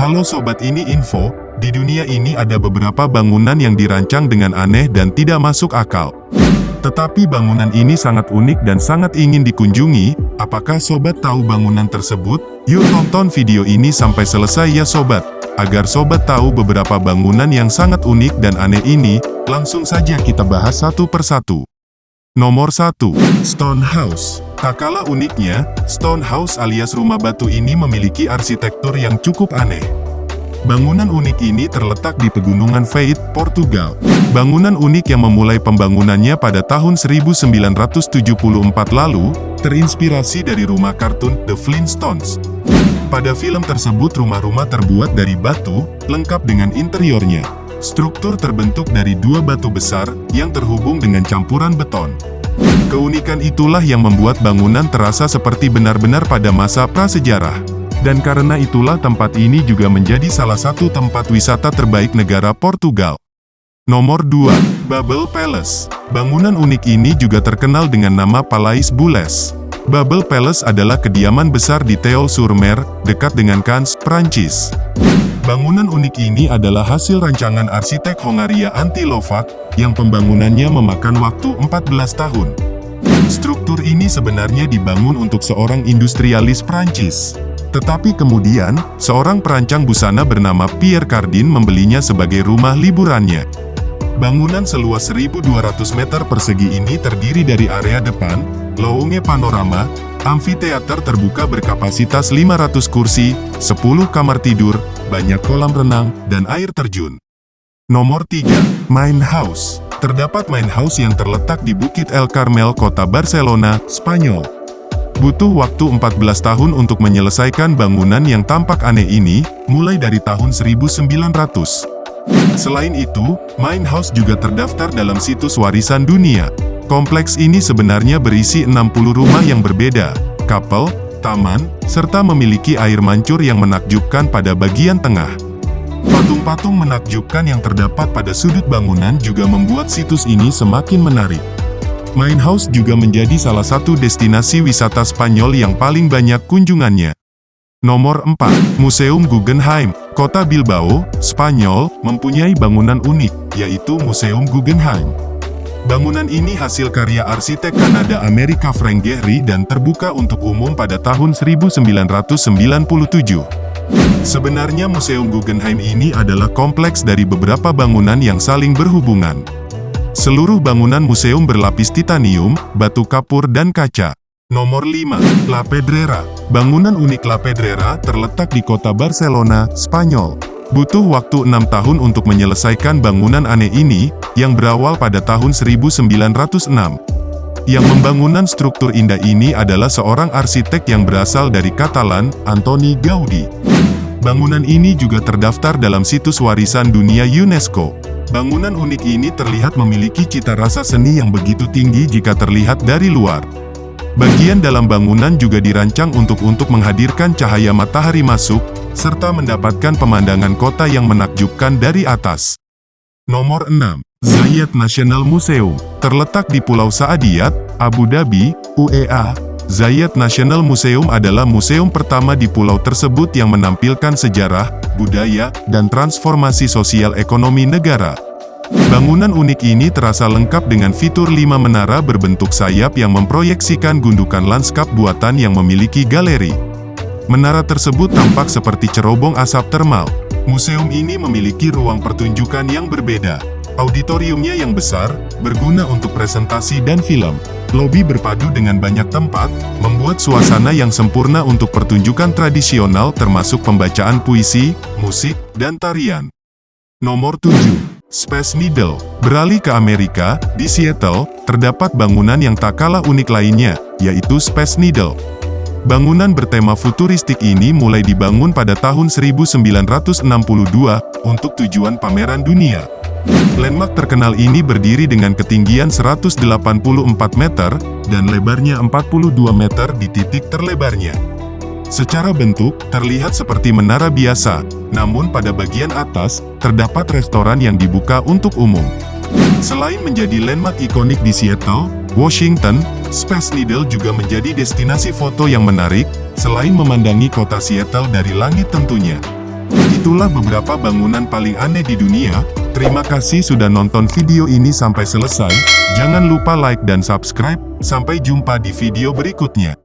Halo sobat, ini info, di dunia ini ada beberapa bangunan yang dirancang dengan aneh dan tidak masuk akal. Tetapi bangunan ini sangat unik dan sangat ingin dikunjungi. Apakah sobat tahu bangunan tersebut? Yuk tonton video ini sampai selesai ya sobat. Agar sobat tahu beberapa bangunan yang sangat unik dan aneh ini, langsung saja kita bahas satu persatu. Nomor 1. Stone House. Tak kalah uniknya, Stone House alias rumah batu ini memiliki arsitektur yang cukup aneh. Bangunan unik ini terletak di Pegunungan Faith, Portugal. Bangunan unik yang memulai pembangunannya pada tahun 1974 lalu, terinspirasi dari rumah kartun The Flintstones. Pada film tersebut rumah-rumah terbuat dari batu, lengkap dengan interiornya. Struktur terbentuk dari dua batu besar, yang terhubung dengan campuran beton. Keunikan itulah yang membuat bangunan terasa seperti benar-benar pada masa prasejarah. Dan karena itulah tempat ini juga menjadi salah satu tempat wisata terbaik negara Portugal. Nomor 2. Babel Palace. Bangunan unik ini juga terkenal dengan nama Palais Bulles. Babel Palace adalah kediaman besar di Theoul-sur-Mer, dekat dengan Cannes, Prancis. Bangunan unik ini adalah hasil rancangan arsitek Hongaria Antilovac, yang pembangunannya memakan waktu 14 tahun. Struktur ini sebenarnya dibangun untuk seorang industrialis Prancis. Tetapi kemudian, seorang perancang busana bernama Pierre Cardin membelinya sebagai rumah liburannya. Bangunan seluas 1.200 meter persegi ini terdiri dari area depan, lounge panorama, amfiteater terbuka berkapasitas 500 kursi, 10 kamar tidur, banyak kolam renang, dan air terjun. Nomor 3. Main House. Terdapat main house yang terletak di Bukit El Carmel, kota Barcelona, Spanyol. Butuh waktu 14 tahun untuk menyelesaikan bangunan yang tampak aneh ini, mulai dari tahun 1900. Selain itu, Main House juga terdaftar dalam situs warisan dunia. Kompleks ini sebenarnya berisi 60 rumah yang berbeda, kapel, taman, serta memiliki air mancur yang menakjubkan pada bagian tengah. Patung-patung menakjubkan yang terdapat pada sudut bangunan juga membuat situs ini semakin menarik. Main House juga menjadi salah satu destinasi wisata Spanyol yang paling banyak kunjungannya. Nomor 4. Museum Guggenheim. Kota Bilbao, Spanyol, mempunyai bangunan unik, yaitu Museum Guggenheim. Bangunan ini hasil karya arsitek Kanada Amerika Frank Gehry dan terbuka untuk umum pada tahun 1997. Sebenarnya Museum Guggenheim ini adalah kompleks dari beberapa bangunan yang saling berhubungan. Seluruh bangunan museum berlapis titanium, batu kapur dan kaca. Nomor 5. La Pedrera. Bangunan unik La Pedrera terletak di kota Barcelona, Spanyol. Butuh waktu 6 tahun untuk menyelesaikan bangunan aneh ini, yang berawal pada tahun 1906. Yang membangunan struktur indah ini adalah seorang arsitek yang berasal dari Katalan, Antoni Gaudi. Bangunan ini juga terdaftar dalam situs warisan dunia UNESCO. Bangunan unik ini terlihat memiliki cita rasa seni yang begitu tinggi jika terlihat dari luar. Bagian dalam bangunan juga dirancang untuk menghadirkan cahaya matahari masuk, serta mendapatkan pemandangan kota yang menakjubkan dari atas. Nomor 6. Zayed National Museum. Terletak di Pulau Saadiyat, Abu Dhabi, UEA. Zayed National Museum adalah museum pertama di pulau tersebut yang menampilkan sejarah, budaya, dan transformasi sosial ekonomi negara. Bangunan unik ini terasa lengkap dengan fitur 5 menara berbentuk sayap yang memproyeksikan gundukan lanskap buatan yang memiliki galeri. Menara tersebut tampak seperti cerobong asap termal. Museum ini memiliki ruang pertunjukan yang berbeda. Auditoriumnya yang besar, berguna untuk presentasi dan film. Lobi berpadu dengan banyak tempat, membuat suasana yang sempurna untuk pertunjukan tradisional termasuk pembacaan puisi, musik, dan tarian. Nomor 7. Space Needle. Beralih ke Amerika, di Seattle, terdapat bangunan yang tak kalah unik lainnya, yaitu Space Needle. Bangunan bertema futuristik ini mulai dibangun pada tahun 1962, untuk tujuan pameran dunia. Landmark terkenal ini berdiri dengan ketinggian 184 meter, dan lebarnya 42 meter di titik terlebarnya. Secara bentuk, terlihat seperti menara biasa, namun pada bagian atas, terdapat restoran yang dibuka untuk umum. Selain menjadi landmark ikonik di Seattle, Washington, Space Needle juga menjadi destinasi foto yang menarik, selain memandangi kota Seattle dari langit tentunya. Itulah beberapa bangunan paling aneh di dunia. Terima kasih sudah nonton video ini sampai selesai. Jangan lupa like dan subscribe. Sampai jumpa di video berikutnya.